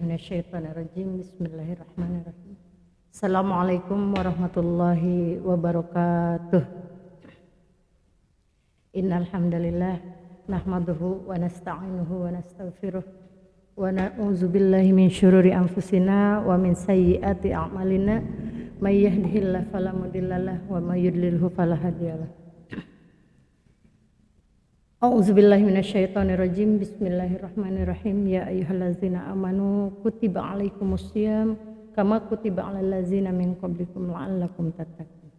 minasyaitonirrajim. Bismillahirrahmanirrahim. Assalamualaikum warahmatullahi wabarakatuh. Innal hamdalillah nahmaduhu wa nasta'inuhu wa nastaghfiruh wa na'udzu billahi min syururi anfusina wa min sayyiati a'malina may yahdihillahu fala mudhillalah wa may yudlilhu fala hadiyalah. A'udzu billahi minasyaitonirrajim. Bismillahirrahmanirrahim. Ya ayyuhallazina amanu kutiba alaikumusiyam kama kutiba alal ladzina min qablikum la'allakum tattaqun.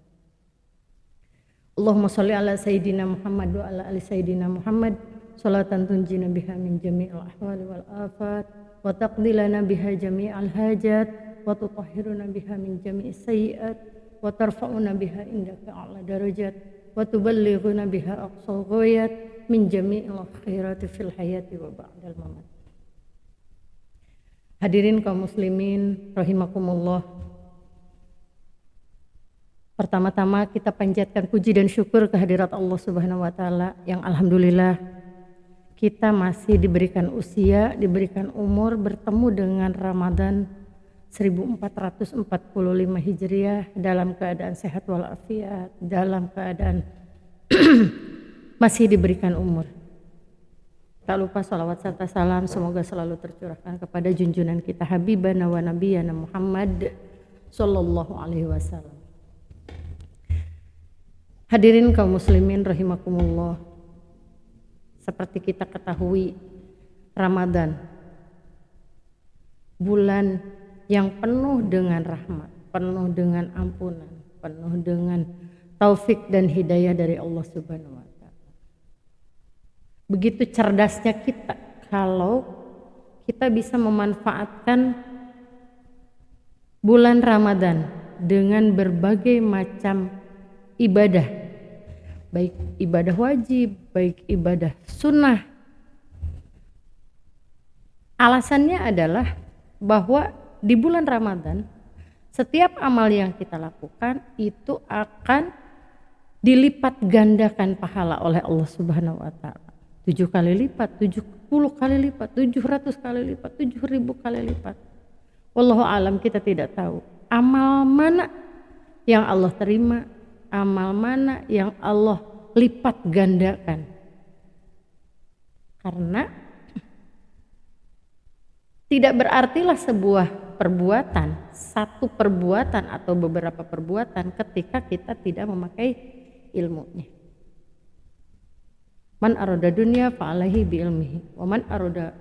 Allahumma shalli ala sayyidina Muhammad wa ala ali sayyidina Muhammad sholatan tunjina biha min jami'il ahwali wal afat wa taqdilana biha jami'al hajat wa tutahhiruna biha min jami'is sayyi'at wa tarfa'una biha indaka a'la darajat wa tuballighuna biha aqsal ghayat min jami'il khairati fil hayati wa ba'dal mamat. Hadirin kaum muslimin rahimakumullah. Pertama-tama kita panjatkan puji dan syukur kehadirat Allah Subhanahu wa taala yang alhamdulillah kita masih diberikan usia, diberikan umur bertemu dengan Ramadan 1445 Hijriah dalam keadaan sehat walafiat, dalam keadaan masih diberikan umur. Tak lupa salawat serta salam semoga selalu tercurahkan kepada junjungan kita Habibana wa Nabiyana Muhammad sallallahu alaihi wasallam. Hadirin kaum muslimin rahimakumullah. Seperti kita ketahui, Ramadan bulan yang penuh dengan rahmat, penuh dengan ampunan, penuh dengan taufik dan hidayah dari Allah Subhanahu wa taala. Begitu cerdasnya kita kalau kita bisa memanfaatkan bulan Ramadan dengan berbagai macam ibadah, baik ibadah wajib, baik ibadah sunnah. Alasannya adalah bahwa di bulan Ramadan setiap amal yang kita lakukan itu akan dilipat gandakan pahala oleh Allah Subhanahu wa taala. 7 kali lipat, 70 kali lipat, 700 kali lipat, 7.000 kali lipat. Wallahu alam, kita tidak tahu amal mana yang Allah terima, amal mana yang Allah lipat gandakan. Karena tidak berartilah sebuah perbuatan, satu perbuatan atau beberapa perbuatan ketika kita tidak memakai ilmunya. Man arada dunya fa alaihi bi ilmihi wa man arada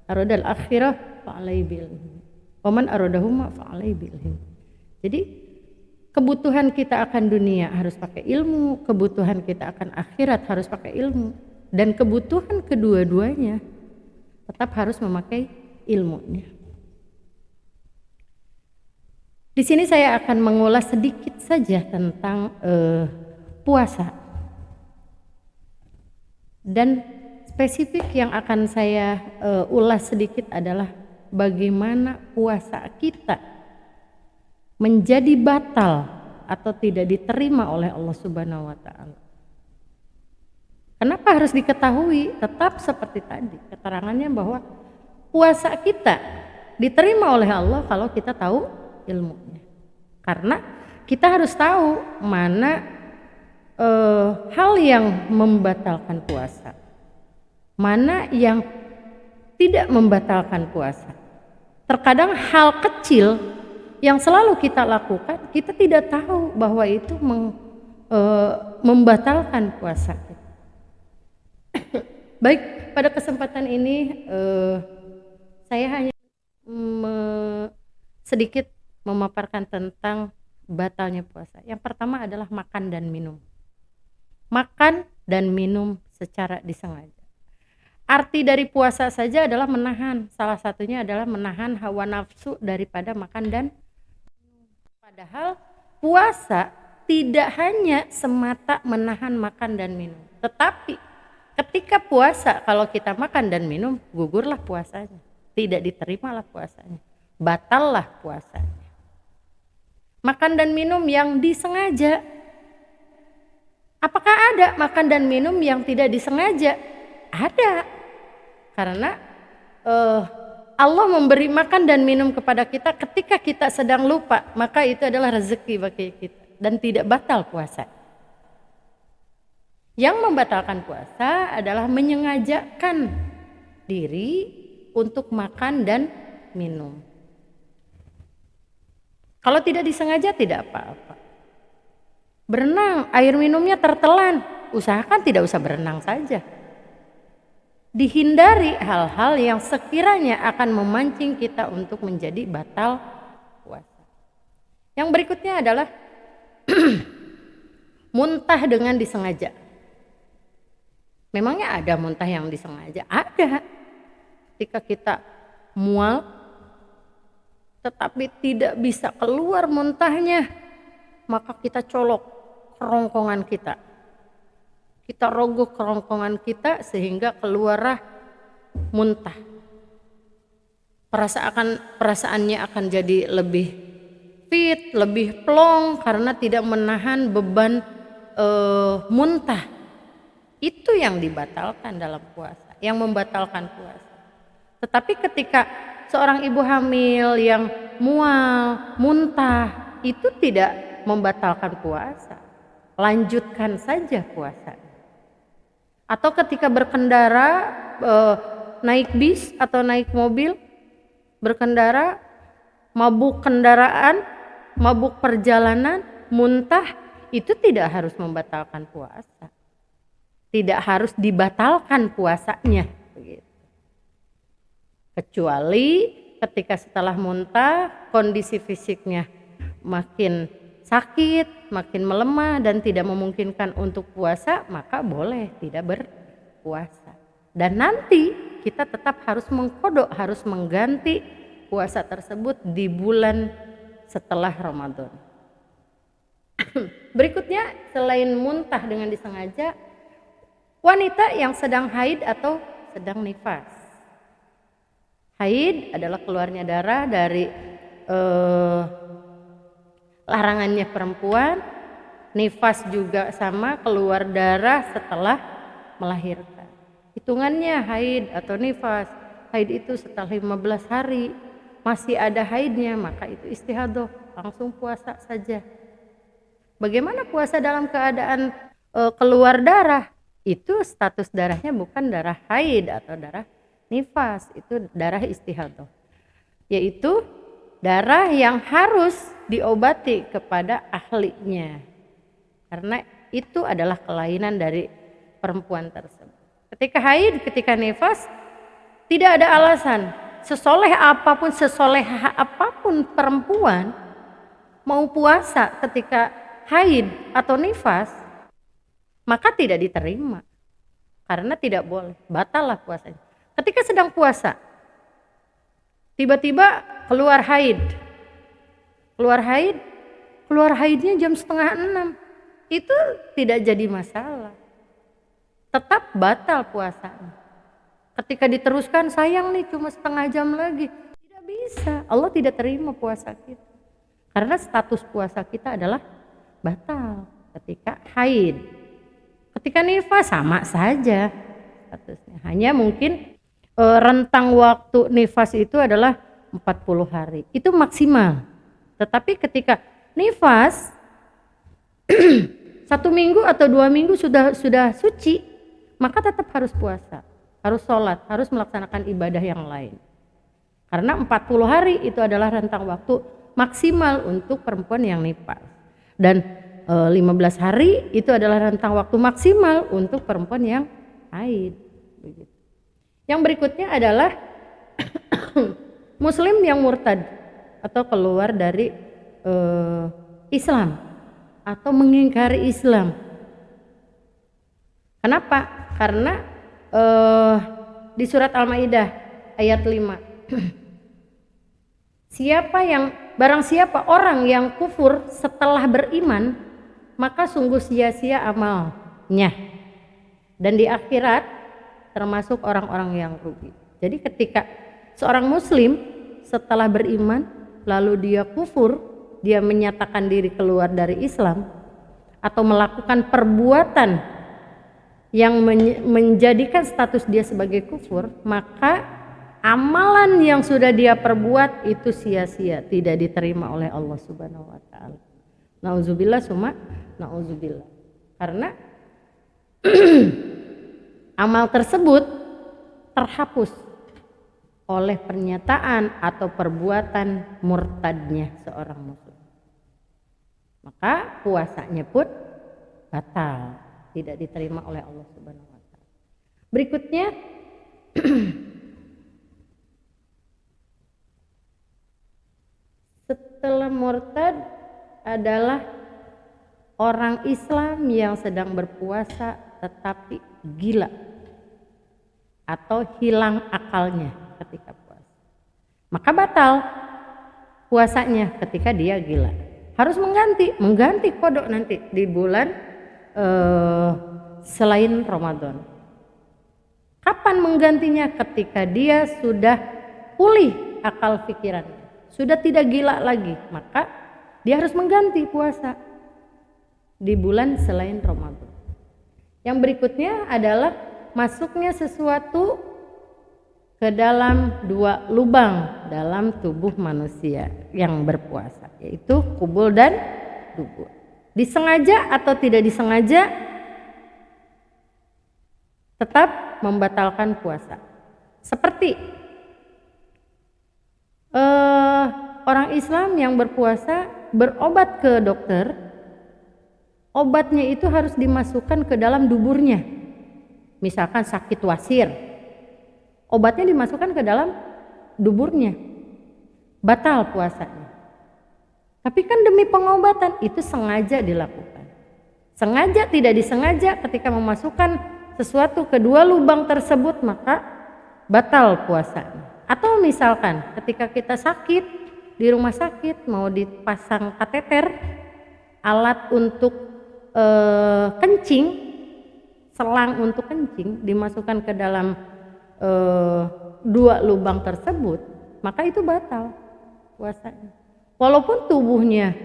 al-akhirah fa alaihi bi ilmihi wa man aradahuma fa alaihi bi ilmihi. Jadi kebutuhan kita akan dunia harus pakai ilmu, kebutuhan kita akan akhirat harus pakai ilmu, dan kebutuhan kedua-duanya tetap harus memakai ilmunya. Di sini saya akan mengulas sedikit saja tentang puasa. Dan spesifik yang akan saya ulas sedikit adalah bagaimana puasa kita menjadi batal atau tidak diterima oleh Allah Subhanahu wa taala. Kenapa harus diketahui? Tetap seperti tadi keterangannya bahwa puasa kita diterima oleh Allah kalau kita tahu ilmunya. Karena kita harus tahu mana hal yang membatalkan puasa, mana yang tidak membatalkan puasa. Terkadang hal kecil yang selalu kita lakukan, kita tidak tahu bahwa itu membatalkan puasa kita. Baik, pada kesempatan ini saya hanya sedikit memaparkan tentang batalnya puasa. Yang pertama adalah makan dan minum. Makan dan minum secara disengaja. Arti dari puasa saja adalah menahan. Salah satunya adalah menahan hawa nafsu daripada makan dan minum. Padahal puasa tidak hanya semata menahan makan dan minum. Tetapi ketika puasa kalau kita makan dan minum, gugurlah puasanya. Tidak diterimalah puasanya. Batallah puasanya. Makan dan minum yang disengaja. Apakah ada makan dan minum yang tidak disengaja? Ada. Karena Allah memberi makan dan minum kepada kita ketika kita sedang lupa, maka itu adalah rezeki bagi kita dan tidak batal puasa. Yang membatalkan puasa adalah menyengajakan diri untuk makan dan minum. Kalau tidak disengaja tidak apa-apa. Berenang, air minumnya tertelan, usahakan tidak usah berenang saja. Dihindari hal-hal yang sekiranya akan memancing kita untuk menjadi batal puasa. Yang berikutnya adalah muntah dengan disengaja. Memangnya ada muntah yang disengaja? Ada. Ketika kita mual tetapi tidak bisa keluar muntahnya, maka kita colok kerongkongan kita. Kita rogoh kerongkongan kita sehingga keluarlah muntah. Perasaannya akan jadi lebih fit, lebih plong karena tidak menahan beban muntah. Itu yang dibatalkan dalam puasa, yang membatalkan puasa. Tetapi ketika seorang ibu hamil yang mual, muntah, itu tidak membatalkan puasa. Lanjutkan saja puasa. Atau ketika berkendara, naik bis atau naik mobil, berkendara, mabuk kendaraan, mabuk perjalanan, muntah, itu tidak harus membatalkan puasa. Tidak harus dibatalkan puasanya. Kecuali ketika setelah muntah, kondisi fisiknya makin sakit, makin melemah dan tidak memungkinkan untuk puasa, maka boleh tidak berpuasa. Dan nanti kita tetap harus mengkodok, harus mengganti puasa tersebut di bulan setelah Ramadan. Berikutnya, selain muntah dengan disengaja, wanita yang sedang haid atau sedang nifas. Haid adalah keluarnya darah dari larangannya perempuan. Nifas juga sama, keluar darah setelah melahirkan. Hitungannya haid atau nifas. Haid itu setelah 15 hari masih ada haidnya, maka itu istihadah, langsung puasa saja. Bagaimana puasa dalam keadaan keluar darah? Itu status darahnya bukan darah haid atau darah nifas, itu darah istihadah, yaitu darah yang harus diobati kepada ahlinya, karena itu adalah kelainan dari perempuan tersebut. Ketika haid, ketika nifas, tidak ada alasan. Sesoleh apapun perempuan mau puasa ketika haid atau nifas, maka tidak diterima, karena tidak boleh, batal lah puasanya. Ketika sedang puasa, tiba-tiba keluar haidnya jam 5:30, itu tidak jadi masalah, tetap batal puasanya. Ketika diteruskan, sayang nih cuma setengah jam lagi, tidak bisa, Allah tidak terima puasa kita, karena status puasa kita adalah batal ketika haid. Ketika nifas sama saja statusnya, hanya mungkin rentang waktu nifas itu adalah 40 hari, itu maksimal. Tetapi ketika nifas 1 minggu atau 2 minggu sudah suci, maka tetap harus puasa, harus sholat, harus melaksanakan ibadah yang lain. Karena 40 hari itu adalah rentang waktu maksimal untuk perempuan yang nifas. Dan 15 hari itu adalah rentang waktu maksimal untuk perempuan yang haid. Begitu. Yang berikutnya adalah muslim yang murtad atau keluar dari Islam atau mengingkari Islam. Kenapa? Karena di surat Al-Maidah ayat 5 barang siapa orang yang kufur setelah beriman, maka sungguh sia-sia amalnya, dan di akhirat termasuk orang-orang yang rugi. Jadi ketika seorang muslim setelah beriman lalu dia kufur, dia menyatakan diri keluar dari Islam atau melakukan perbuatan yang menjadikan status dia sebagai kufur, maka amalan yang sudah dia perbuat itu sia-sia, tidak diterima oleh Allah Subhanahu wa taala. Nauzubillah summa nauzubillah. Karena amal tersebut terhapus oleh pernyataan atau perbuatan murtadnya seorang muslim. Maka puasanya pun batal, tidak diterima oleh Allah Subhanahu wa taala. Berikutnya setelah murtad adalah orang Islam yang sedang berpuasa tetapi gila atau hilang akalnya ketika puasa. Maka batal puasanya ketika dia gila. Harus mengganti kodok nanti di bulan selain Ramadan. Kapan menggantinya? Ketika dia sudah pulih akal pikirannya, sudah tidak gila lagi, maka dia harus mengganti puasa di bulan selain Ramadan. Yang berikutnya adalah masuknya sesuatu ke dalam dua lubang dalam tubuh manusia yang berpuasa, yaitu kubul dan dubur. Disengaja atau tidak disengaja tetap membatalkan puasa. Seperti orang Islam yang berpuasa berobat ke dokter, obatnya itu harus dimasukkan ke dalam duburnya. Misalkan sakit wasir, obatnya dimasukkan ke dalam duburnya, batal puasanya. Tapi kan demi pengobatan, itu sengaja dilakukan. Sengaja tidak disengaja ketika memasukkan sesuatu ke dua lubang tersebut, maka batal puasanya. Atau misalkan ketika kita sakit di rumah sakit, mau dipasang kateter, alat untuk kencing, selang untuk kencing dimasukkan ke dalam dua lubang tersebut, maka itu batal puasanya. Walaupun tubuhnya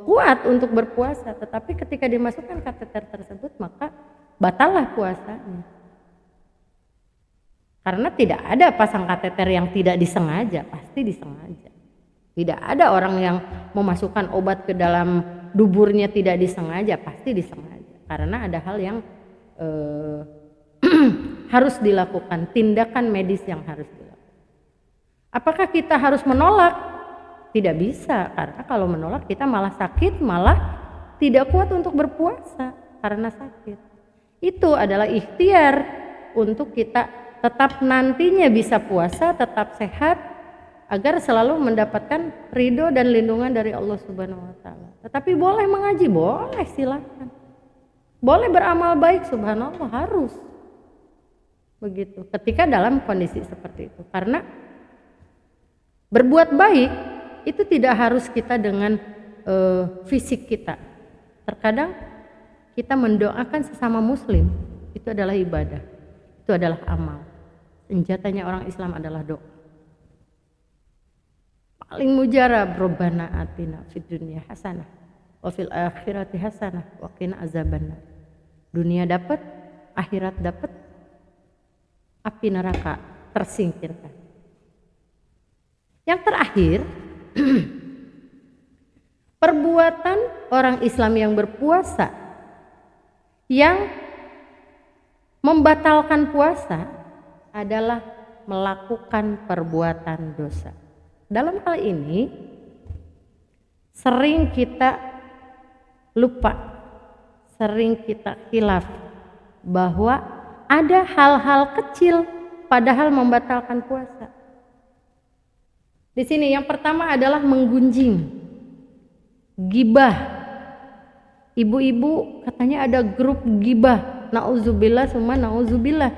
kuat untuk berpuasa, tetapi ketika dimasukkan kateter tersebut, maka batallah puasanya. Karena tidak ada pasang kateter yang tidak disengaja, pasti disengaja. Tidak ada orang yang memasukkan obat ke dalam duburnya tidak disengaja, pasti disengaja. Karena ada hal yang harus dilakukan, tindakan medis yang harus dilakukan. Apakah kita harus menolak? Tidak bisa, karena kalau menolak kita malah sakit, malah tidak kuat untuk berpuasa karena sakit. Itu adalah ikhtiar untuk kita tetap nantinya bisa puasa, tetap sehat, agar selalu mendapatkan ridho dan lindungan dari Allah Subhanahu wa taala. Tetapi boleh mengaji, boleh, silakan. Boleh beramal baik, subhanallah, harus. Begitu. Ketika dalam kondisi seperti itu. Karena berbuat baik itu tidak harus kita dengan fisik kita. Terkadang kita mendoakan sesama muslim, itu adalah ibadah. Itu adalah amal. Senjatanya orang Islam adalah doa. Paling mujarab, Rabbana atina fid dunya hasanah wa fil akhirati hasanah wa qina azabannar. Dunia dapat, akhirat dapat, api neraka tersingkirkan. Yang terakhir, perbuatan orang Islam yang berpuasa yang membatalkan puasa adalah melakukan perbuatan dosa. Dalam hal ini sering kita lupa, sering kita khilaf bahwa ada hal-hal kecil padahal membatalkan puasa. Di sini yang pertama adalah menggunjing, gibah. Ibu-ibu katanya ada grup gibah. Nauzubillah summa nauzubillah.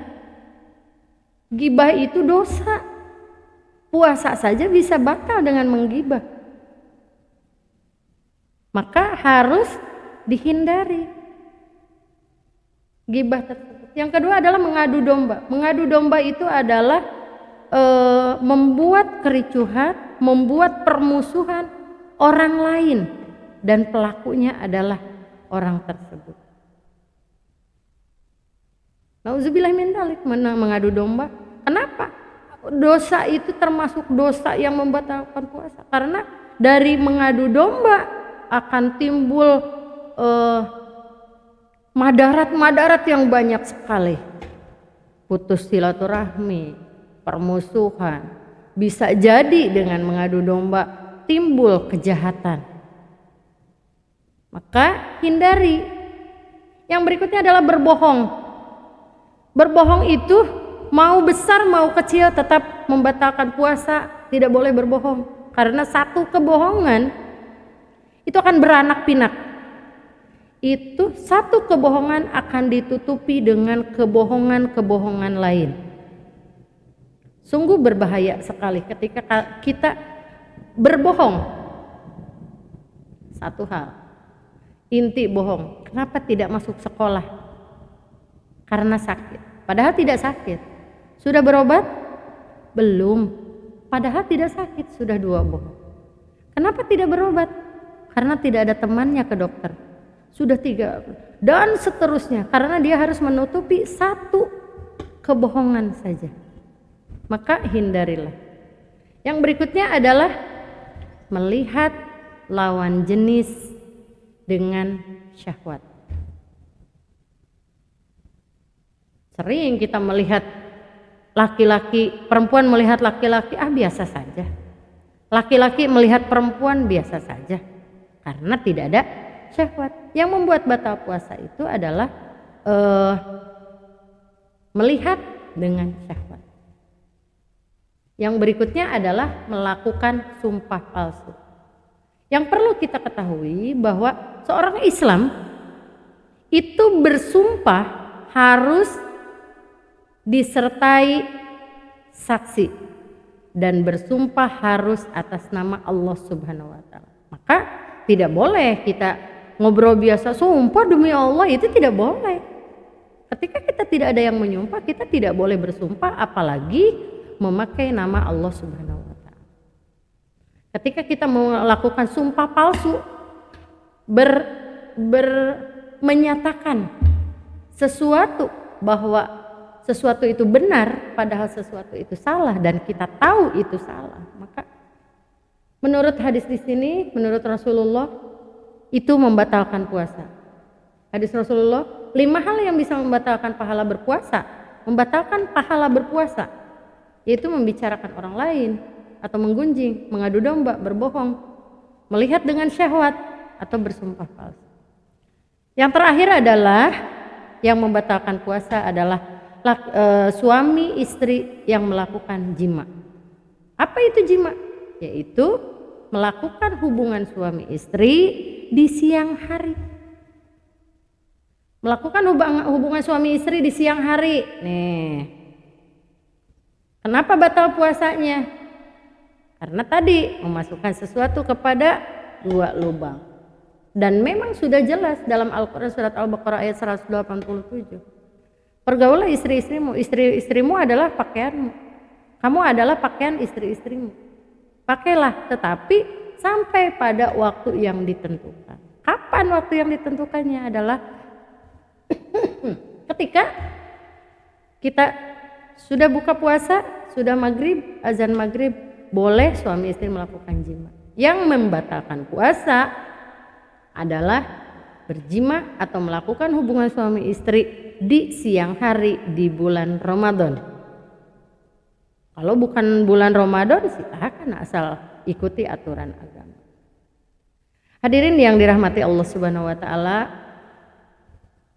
Gibah itu dosa. Puasa saja bisa batal dengan menggibah. Maka harus dihindari gibah tersebut. Yang kedua adalah mengadu domba. Mengadu domba itu adalah membuat kericuhan, membuat permusuhan orang lain, dan pelakunya adalah orang tersebut. Nauzubillah min dzalik, mengadu domba. Kenapa? dosa itu termasuk dosa yang membatalkan puasa, karena dari mengadu domba akan timbul madarat-madarat yang banyak sekali. Putus silaturahmi, permusuhan, bisa jadi dengan mengadu domba timbul kejahatan. Maka hindari. Yang berikutnya adalah berbohong. Berbohong itu mau besar mau kecil tetap membatalkan puasa, tidak boleh berbohong. Karena satu kebohongan itu akan beranak pinak. Itu satu kebohongan akan ditutupi dengan kebohongan-kebohongan lain. Sungguh berbahaya sekali ketika kita berbohong. Satu hal, inti bohong, kenapa tidak masuk sekolah? Karena sakit, padahal tidak sakit. Sudah berobat? Belum, padahal tidak sakit, sudah 2 bohong. Kenapa tidak berobat? Karena tidak ada temannya ke dokter. Sudah 3, dan seterusnya, karena dia harus menutupi satu kebohongan saja. Maka hindarilah. Yang berikutnya adalah melihat lawan jenis dengan syahwat. Sering kita melihat laki-laki, perempuan melihat laki-laki, biasa saja. Laki-laki melihat perempuan biasa saja, karena tidak ada syahwat. Yang membuat batal puasa itu adalah melihat dengan syahwat. Yang berikutnya adalah melakukan sumpah palsu. Yang perlu kita ketahui bahwa seorang Islam itu bersumpah harus disertai saksi dan bersumpah harus atas nama Allah Subhanahu wa taala. Maka tidak boleh kita ngobrol biasa sumpah demi Allah, itu tidak boleh. Ketika kita tidak ada yang menyumpah, kita tidak boleh bersumpah apalagi memakai nama Allah Subhanahu wa taala. Ketika kita melakukan sumpah palsu, menyatakan sesuatu bahwa sesuatu itu benar padahal sesuatu itu salah dan kita tahu itu salah, maka menurut hadis di sini, menurut Rasulullah, itu membatalkan puasa. Hadis Rasulullah, 5 hal yang bisa membatalkan pahala berpuasa, yaitu membicarakan orang lain atau menggunjing, mengadu domba, berbohong, melihat dengan syahwat, atau bersumpah palsu. Yang terakhir adalah yang membatalkan puasa adalah suami istri yang melakukan jima. Apa itu jima? Yaitu melakukan hubungan suami istri di siang hari. Melakukan hubungan suami istri di siang hari. Nih, kenapa batal puasanya? Karena tadi memasukkan sesuatu kepada 2 lubang. Dan memang sudah jelas dalam Al-Quran surat Al-Baqarah ayat 187. Pergaulah istri-istrimu, istri-istrimu adalah pakaianmu. Kamu adalah pakaian istri-istrimu. Pakailah, tetapi sampai pada waktu yang ditentukan. Kapan waktu yang ditentukannya? Adalah ketika kita sudah buka puasa, sudah maghrib, azan maghrib, boleh suami istri melakukan jima. Yang membatalkan puasa adalah berjima atau melakukan hubungan suami istri di siang hari di bulan Ramadan. Kalau bukan bulan Ramadan, silakan asal ikuti aturan agama. Hadirin yang dirahmati Allah Subhanahu wa taala,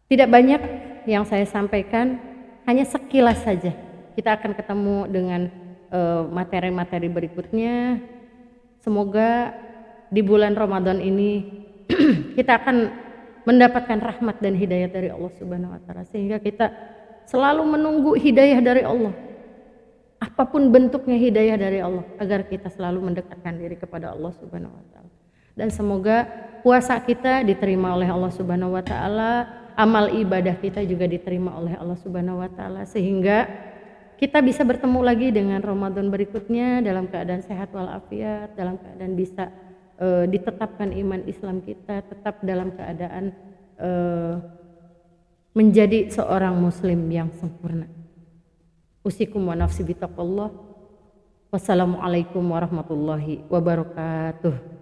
tidak banyak yang saya sampaikan, hanya sekilas saja. Kita akan ketemu dengan materi-materi berikutnya. Semoga di bulan Ramadan ini kita akan mendapatkan rahmat dan hidayah dari Allah Subhanahu wa taala, sehingga kita selalu menunggu hidayah dari Allah. Apapun bentuknya hidayah dari Allah, agar kita selalu mendekatkan diri kepada Allah Subhanahu wa taala. Dan semoga puasa kita diterima oleh Allah Subhanahu wa taala, amal ibadah kita juga diterima oleh Allah Subhanahu wa taala, sehingga kita bisa bertemu lagi dengan Ramadan berikutnya dalam keadaan sehat walafiat, dalam keadaan bisa ditetapkan iman Islam kita, tetap dalam keadaan menjadi seorang muslim yang sempurna. Usikum wa nafsi bitaqwallah. Wassalamualaikum warahmatullahi wabarakatuh.